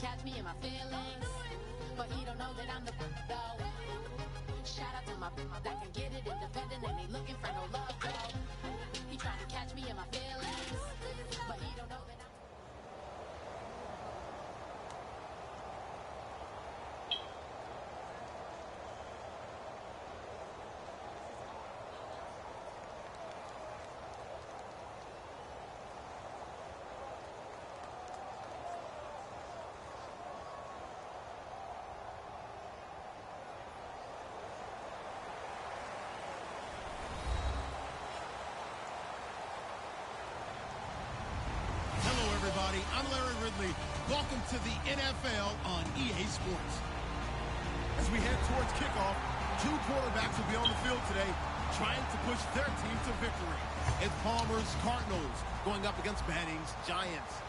catch me in my feelings, but he don't know that I'm the though. Shout out to my that can get it independent and ain't looking for no love though. He trying to catch me in my feelings, but he don't know that I'm. I'm Larry Ridley. Welcome to the NFL on EA Sports. As we head towards kickoff, two quarterbacks will be on the field today trying to push their team to victory. It's Palmer's Cardinals going up against Manning's Giants.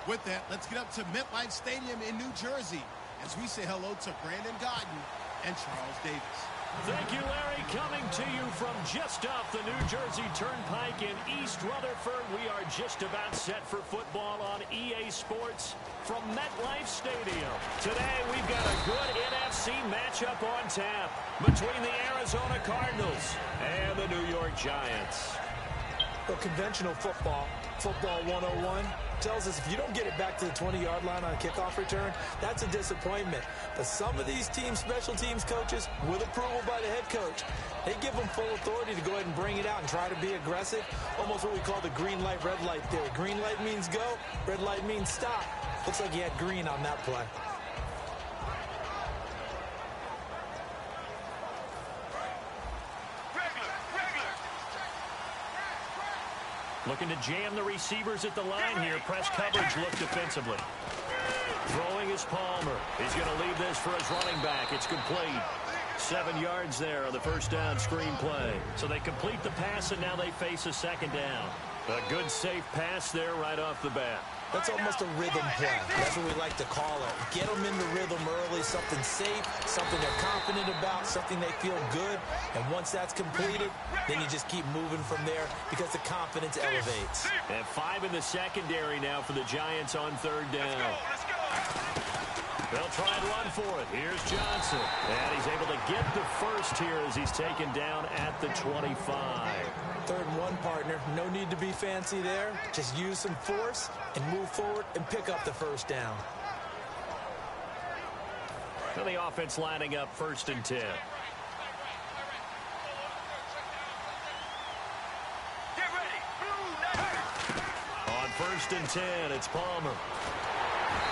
With that, let's get up to MetLife Stadium in New Jersey as we say hello to Brandon Godden and Charles Davis. Thank you, Larry. Coming to you from just off the New Jersey Turnpike in East Rutherford. We are just about set for football on EA Sports from MetLife Stadium. Today, we've got a good NFC matchup on tap between the Arizona Cardinals and the New York Giants. Well, conventional football 101, tells us if you don't get it back to the 20-yard line on a kickoff return, that's a disappointment. But some of these teams, special teams coaches, with approval by the head coach, they give them full authority to go ahead and bring it out and try to be aggressive. Almost what we call the green light, red light theory. Green light means go, red light means stop. Looks like he had green on that play. Looking to jam the receivers at the line here. Press coverage look defensively. Throwing is Palmer. He's going to leave this for his running back. It's complete. 7 yards there on the first down screen play. So they complete the pass, and now they face a second down. A good, safe pass there right off the bat. That's almost a rhythm play. That's what we like to call it. Get them into rhythm early, something safe, something they're confident about, something they feel good. And once that's completed, then you just keep moving from there because the confidence elevates. And 5 in the secondary now for the Giants on third down. They'll try and run for it. Here's Johnson. And he's able to get the first here as he's taken down at the 25. 3rd and 1, partner. No need to be fancy there. Just use some force and move forward and pick up the first down. So the offense lining up 1st and 10. Get ready. On 1st and 10, it's Palmer.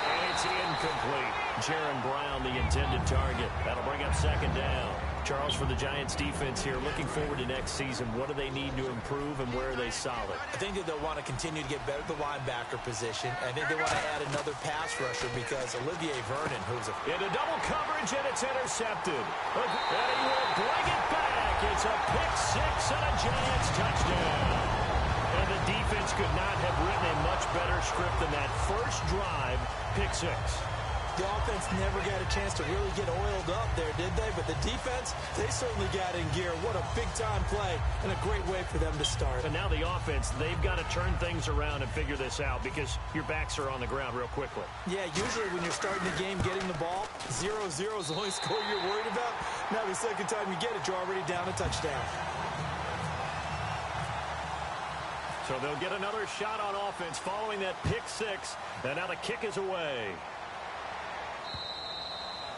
And it's incomplete. Jaron Brown, the intended target. That'll bring up 2nd down. Charles, for the Giants defense here, looking forward to next season, what do they need to improve and where are they solid? I think that they'll want to continue to get better at the linebacker position. I think they want to add another pass rusher because Olivier Vernon, who's into double coverage, and it's intercepted. And he will bring it back. It's a pick 6 and a Giants touchdown. And the defense could not have written a much better script than that first drive, pick 6. The offense never got a chance to really get oiled up there, did they? But the defense, they certainly got in gear. What a big-time play and a great way for them to start. And now the offense, they've got to turn things around and figure this out because your backs are on the ground real quickly. Yeah, usually when you're starting the game getting the ball, 0-0 is the only score you're worried about. Now the second time you get it, you're already down a touchdown. So they'll get another shot on offense following that pick 6. And now the kick is away.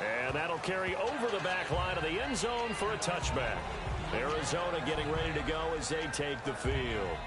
And that'll carry over the back line of the end zone for a touchback. Arizona getting ready to go as they take the field.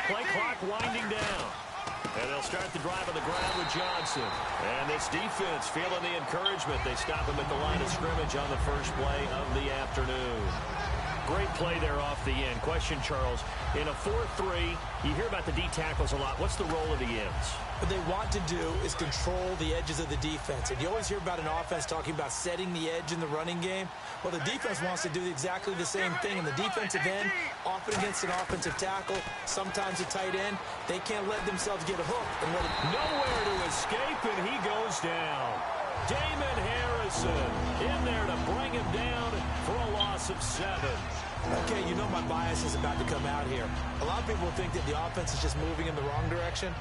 Play clock winding down. And they'll start the drive on the ground with Johnson. And this defense feeling the encouragement. They stop him at the line of scrimmage on the first play of the afternoon. Great play there off the end. Question, Charles, in a 4-3, you hear about the D tackles a lot. What's the role of the ends? What they want to do is control the edges of the defense. And you always hear about an offense talking about setting the edge in the running game. Well, the defense wants to do exactly the same thing. In the defensive end, often against an offensive tackle, sometimes a tight end, they can't let themselves get hooked and let it... Nowhere to escape, and he goes down. Damon Harrison in there to bring him down for a loss of 7. Okay, you know my bias is about to come out here. A lot of people think that the offense is just moving in the wrong direction.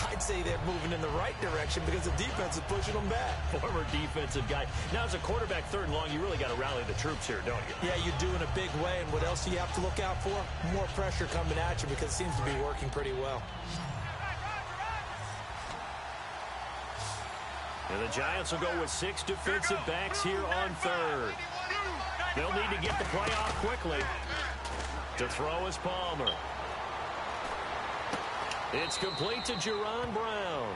I'd say they're moving in the right direction because the defense is pushing them back. Former defensive guy. Now, as a quarterback, 3rd and long, you really got to rally the troops here, don't you? Yeah, you do in a big way. And what else do you have to look out for? More pressure coming at you because it seems to be working pretty well. And the Giants will go with 6 defensive backs here on 3rd. They'll need to get the play off quickly. To throw is Palmer. It's complete to Jerron Brown.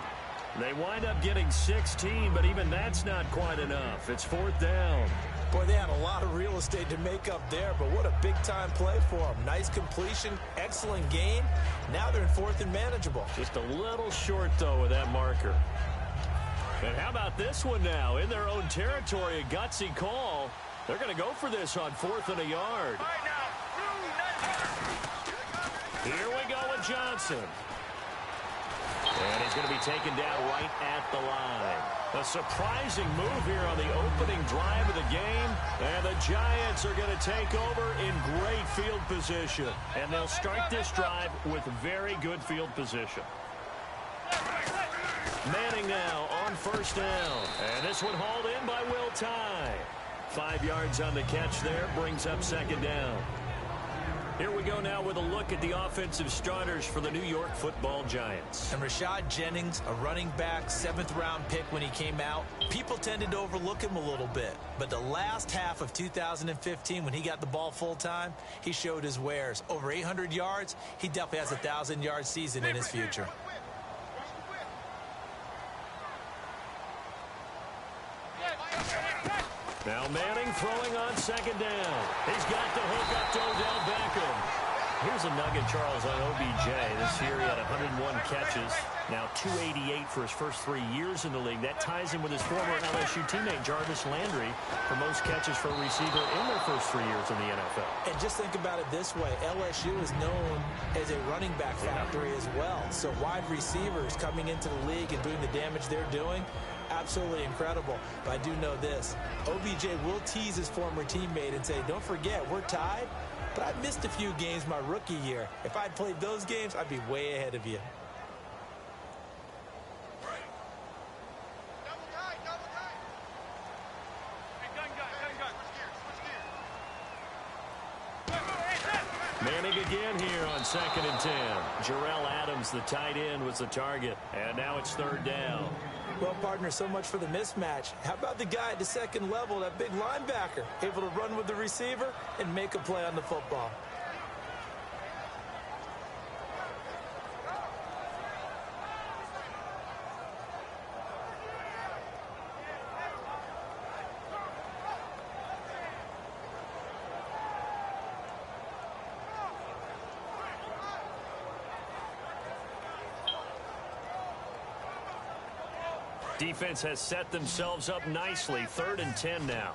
They wind up getting 16, but even that's not quite enough. It's 4th down. Boy, they had a lot of real estate to make up there, but what a big-time play for them. Nice completion, excellent gain. Now they're in 4th and manageable. Just a little short, though, with that marker. And how about this one now? In their own territory, a gutsy call. They're going to go for this on 4th and a yard. Here we go with Johnson. And he's going to be taken down right at the line. A surprising move here on the opening drive of the game. And the Giants are going to take over in great field position. And they'll start this drive with very good field position. Manning now on 1st down. And this one hauled in by Will Tye. 5 yards on the catch there, brings up 2nd down. Here we go now with a look at the offensive starters for the New York Football Giants. And Rashad Jennings, a running back, 7th-round pick when he came out. People tended to overlook him a little bit. But the last half of 2015, when he got the ball full-time, he showed his wares. Over 800 yards, he definitely has a 1,000-yard season in his future. Now Manning throwing on 2nd down. He's got the hook up to Odell Beckham. Here's a nugget, Charles, on OBJ. This year he had 101 catches. Now 288 for his first 3 years in the league. That ties him with his former LSU teammate Jarvis Landry for most catches for a receiver in their first 3 years in the NFL. And just think about it this way. LSU is known as a running back factory as well. So wide receivers coming into the league and doing the damage they're doing, absolutely incredible. But I do know this. OBJ will tease his former teammate and say, don't forget, we're tied, but I missed a few games my rookie year. If I'd played those games, I'd be way ahead of you. Manning again here on 2nd and 10. Jarrell Adams, the tight end, was the target. And now it's 3rd down. Well, partner, so much for the mismatch. How about the guy at the 2nd level, that big linebacker, able to run with the receiver and make a play on the football? Defense has set themselves up nicely. 3rd and 10 now.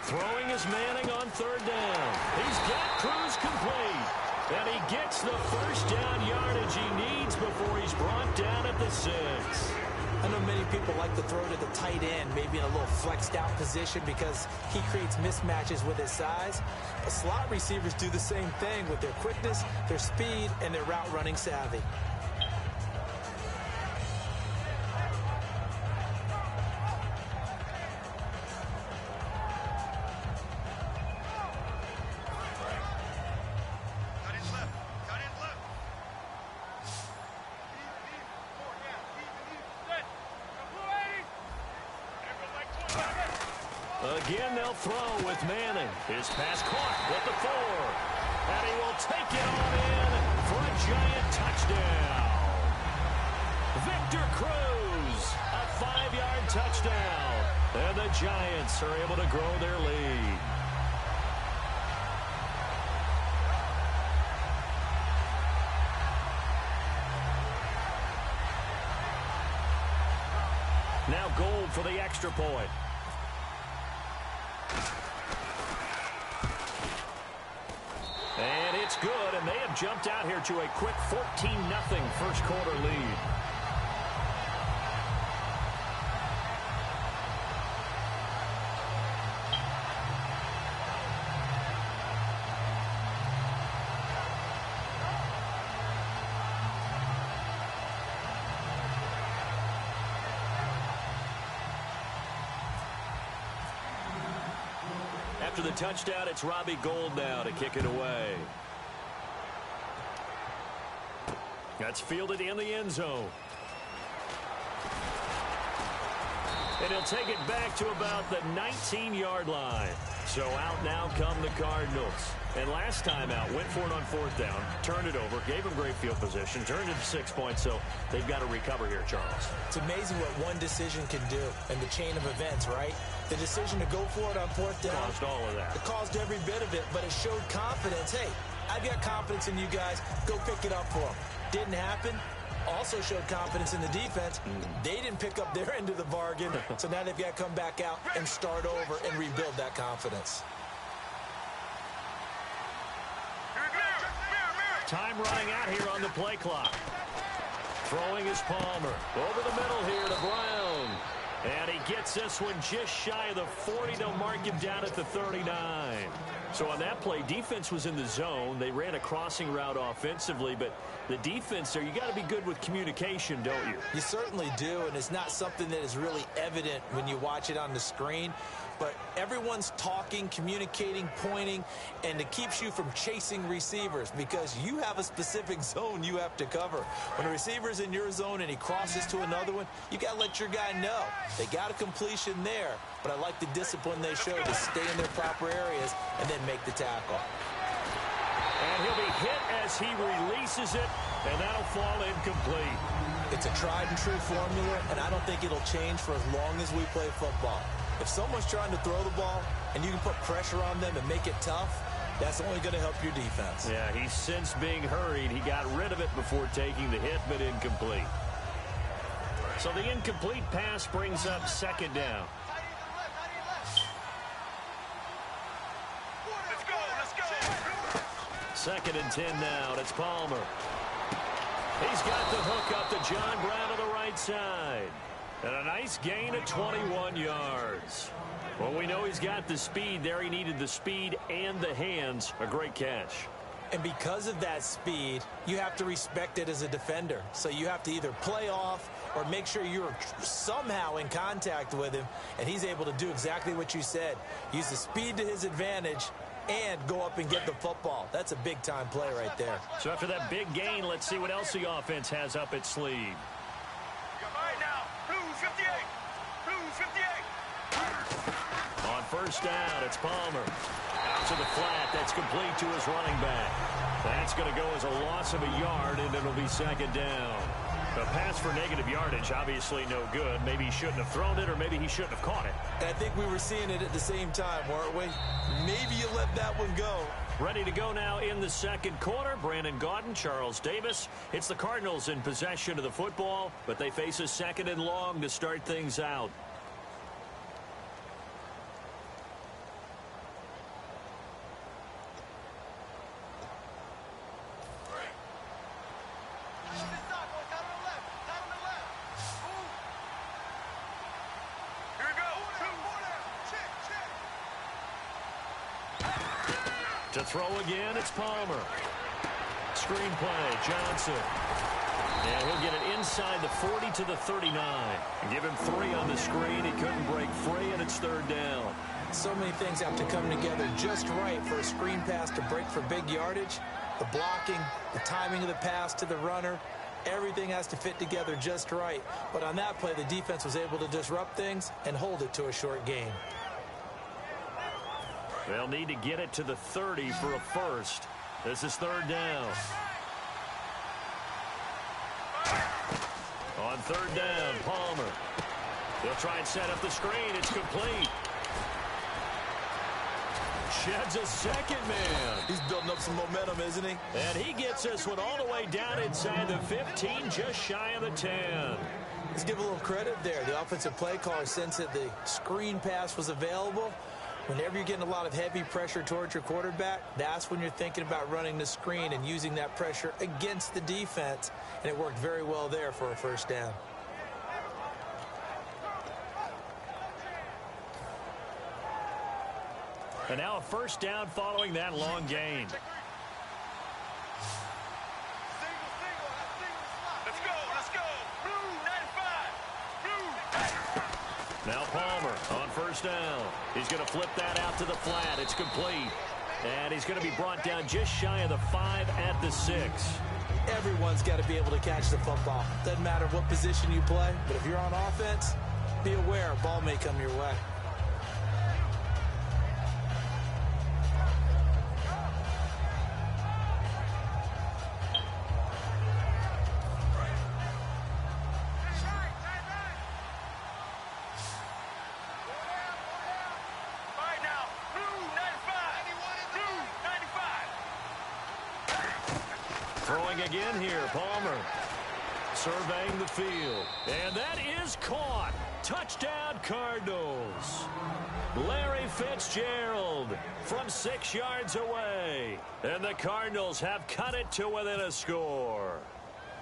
Throwing is Manning on 3rd down. He's got Cruz complete. And he gets the first down yardage he needs before he's brought down at the 6. I know many people like to throw to the tight end, maybe in a little flexed out position because he creates mismatches with his size. But slot receivers do the same thing with their quickness, their speed, and their route running savvy. Again, they'll throw with Manning. His pass caught at the 4. And he will take it on in for a Giant touchdown. Victor Cruz, a 5-yard touchdown. And the Giants are able to grow their lead. Now Gold for the extra point. And it's good, and they have jumped out here to a quick 14-0 first quarter lead. After the touchdown, it's Robbie Gould now to kick it away. That's fielded in the end zone. And he'll take it back to about the 19-yard line. So out now come the Cardinals. And last time out, went for it on fourth down, turned it over, gave them great field position, turned it to 6 points, so they've got to recover here, Charles. It's amazing what one decision can do in the chain of events, right? The decision to go for it on fourth down. Caused all of that. It caused every bit of it, but it showed confidence. Hey, I've got confidence in you guys. Go pick it up for them. Didn't happen. Also showed confidence in the defense. They didn't pick up their end of the bargain, so now they've got to come back out and start over and rebuild that confidence. Time running out here on the play clock. Throwing is Palmer. Over the middle here to Brown. And he gets this one just shy of the 40. They'll mark him down at the 39. So on that play, defense was in the zone. They ran a crossing route offensively, but the defense there, you got to be good with communication, don't you? You certainly do, and it's not something that is really evident when you watch it on the screen. But everyone's talking, communicating, pointing, and it keeps you from chasing receivers because you have a specific zone you have to cover. When a receiver's in your zone and he crosses to another one, you got to let your guy know. They got a completion there, but I like the discipline they show to stay in their proper areas and then make the tackle. And he'll be hit as he releases it, and that'll fall incomplete. It's a tried and true formula, and I don't think it'll change for as long as we play football. If someone's trying to throw the ball and you can put pressure on them and make it tough, that's only going to help your defense. Yeah, he's since being hurried. He got rid of it before taking the hit, but incomplete. So the incomplete pass brings up second down. Let's go. Second and 10 now. It's Palmer. He's got the hook up to John Brown on the right side. And a nice gain of 21 yards. Well, we know he's got the speed there. He needed the speed and the hands. A great catch. And because of that speed, you have to respect it as a defender. So you have to either play off or make sure you're somehow in contact with him. And he's able to do exactly what you said. Use the speed to his advantage and go up and get the football. That's a big-time play right there. So after that big gain, let's see what else the offense has up its sleeve. On first down, it's Palmer. Out to the flat. That's complete to his running back. That's going to go as a loss of a yard, and it'll be second down. A pass for negative yardage, obviously no good. Maybe he shouldn't have thrown it, or maybe he shouldn't have caught it. And I think we were seeing it at the same time, weren't we? Maybe you let that one go. Ready to go now in the second quarter. Brandon Gaudin, Charles Davis. It's the Cardinals in possession of the football, but they face a second and long to start things out. To throw again, it's Palmer. Screenplay, Johnson. And he'll get it inside the 40 to the 39. Give him 3 on the screen. He couldn't break free, and it's third down. So many things have to come together just right for a screen pass to break for big yardage. The blocking, the timing of the pass to the runner, everything has to fit together just right. But on that play, the defense was able to disrupt things and hold it to a short gain. They'll need to get it to the 30 for a first. This is third down. On third down, Palmer. They'll try and set up the screen. It's complete. Sheds a second man. He's building up some momentum, isn't he? And he gets this one all the way down inside the 15, just shy of the 10. Let's give a little credit there. The offensive play caller sensed that the screen pass was available. Whenever you're getting a lot of heavy pressure towards your quarterback, that's when you're thinking about running the screen and using that pressure against the defense. And it worked very well there for a first down. And now a first down following that long gain. Let's go. Blue 95. Now Palmer on first down. He's going to flip that out to the flat. It's complete. And he's going to be brought down just shy of the 5 at the 6. Everyone's got to be able to catch the football. Doesn't matter what position you play, but if you're on offense, be aware a ball may come your way. Throwing again here, Palmer. Surveying the field. And that is caught. Touchdown, Cardinals. Larry Fitzgerald from 6 yards away. And the Cardinals have cut it to within a score.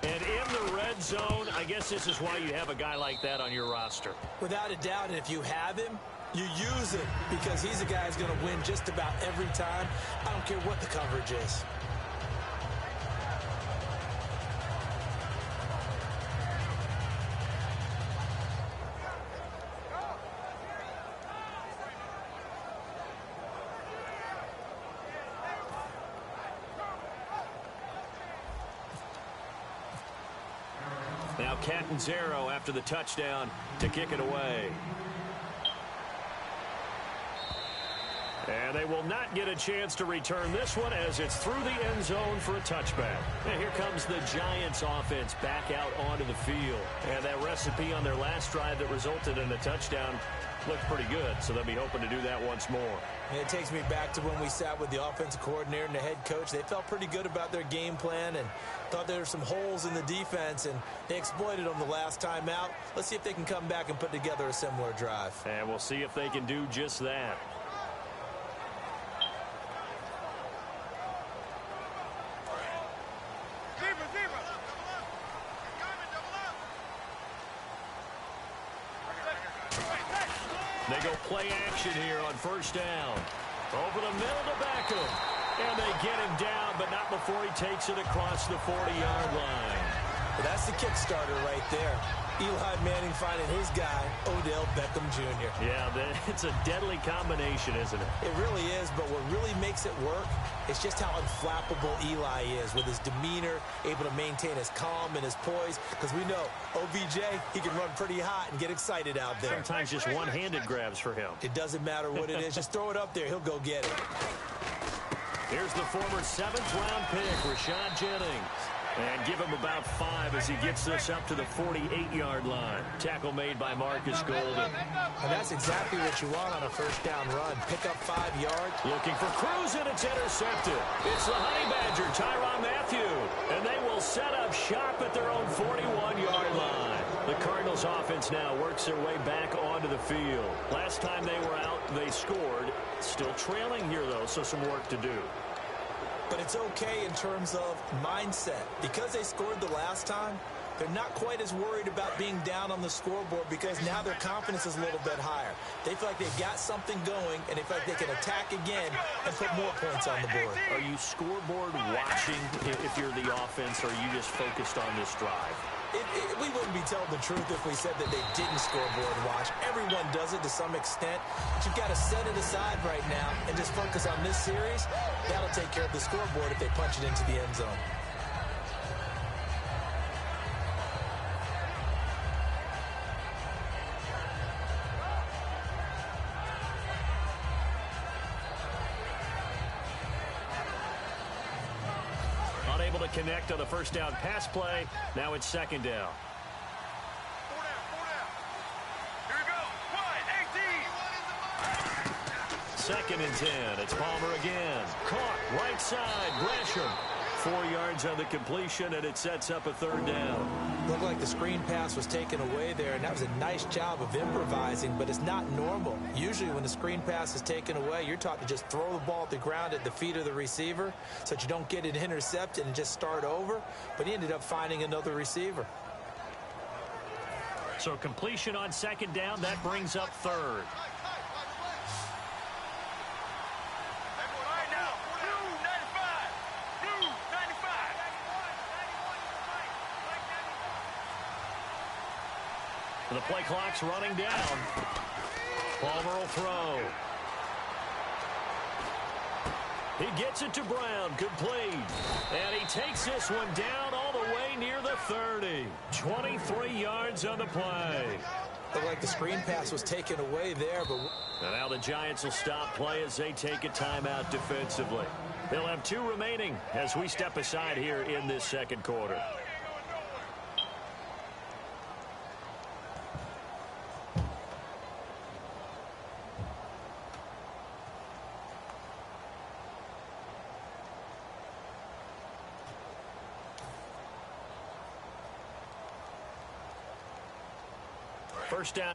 And in the red zone, I guess this is why you have a guy like that on your roster. Without a doubt, and if you have him, you use it because he's a guy who's going to win just about every time. I don't care what the coverage is. Now Catanzaro after the touchdown to kick it away. And they will not get a chance to return this one as it's through the end zone for a touchback. And here comes the Giants offense back out onto the field. And that recipe on their last drive that resulted in a touchdown looked pretty good, so they'll be hoping to do that once more. And it takes me back to when we sat with the offensive coordinator and the head coach. They felt pretty good about their game plan and thought there were some holes in the defense, and they exploited them the last time out. Let's see if they can come back and put together a similar drive. And we'll see if they can do just that. They go play action here on first down. Over the middle to Beckham. And they get him down, but not before he takes it across the 40-yard line. Well, that's the kickstarter right there. Eli Manning finding his guy, Odell Beckham Jr. Yeah, it's a deadly combination, isn't it? It really is, but what really makes it work is just how unflappable Eli is with his demeanor, able to maintain his calm and his poise, because we know OBJ, he can run pretty hot and get excited out there. Sometimes just one-handed grabs for him. It doesn't matter what it is. Just throw it up there. He'll go get it. Here's the former 7th-round pick, Rashad Jennings. And give him about 5 as he gets this up to the 48-yard line. Tackle made by Marcus Golden. And that's exactly what you want on a first down run. Pick up 5 yards. Looking for Cruz, and it's intercepted. It's the Honey Badger, Tyrann Mathieu. And they will set up shop at their own 41-yard line. The Cardinals offense now works their way back onto the field. Last time they were out, they scored. Still trailing here, though, so some work to do. But it's okay in terms of mindset. Because they scored the last time, they're not quite as worried about being down on the scoreboard because now their confidence is a little bit higher. They feel like they've got something going, and they feel like they can attack again and put more points on the board. Are you scoreboard watching if you're the offense, or are you just focused on this drive? We wouldn't be telling the truth if we said that they didn't scoreboard watch. Everyone does it to some extent. But you've got to set it aside right now and just focus on this series. That'll take care of the scoreboard if they punch it into the end zone. Unable to connect on the first down pass play. Now it's second down. 4 down. Here we go. 1, 18. 2nd and 10. It's Palmer again. Caught right side. Gresham. 4 yards on the completion, and it sets up a 3rd down. Looked like the screen pass was taken away there, and that was a nice job of improvising, but it's not normal. Usually when the screen pass is taken away, you're taught to just throw the ball at the ground at the feet of the receiver so that you don't get it intercepted and just start over, but he ended up finding another receiver. So completion on 2nd down, that brings up 3rd. The play clock's running down. Palmer will throw. He gets it to Brown. Complete. And he takes this one down all the way near the 30. 23 yards on the play. Looked like the screen pass was taken away there, but... And now the Giants will stop play as they take a timeout defensively. They'll have 2 remaining as we step aside here in this 2nd quarter. First down.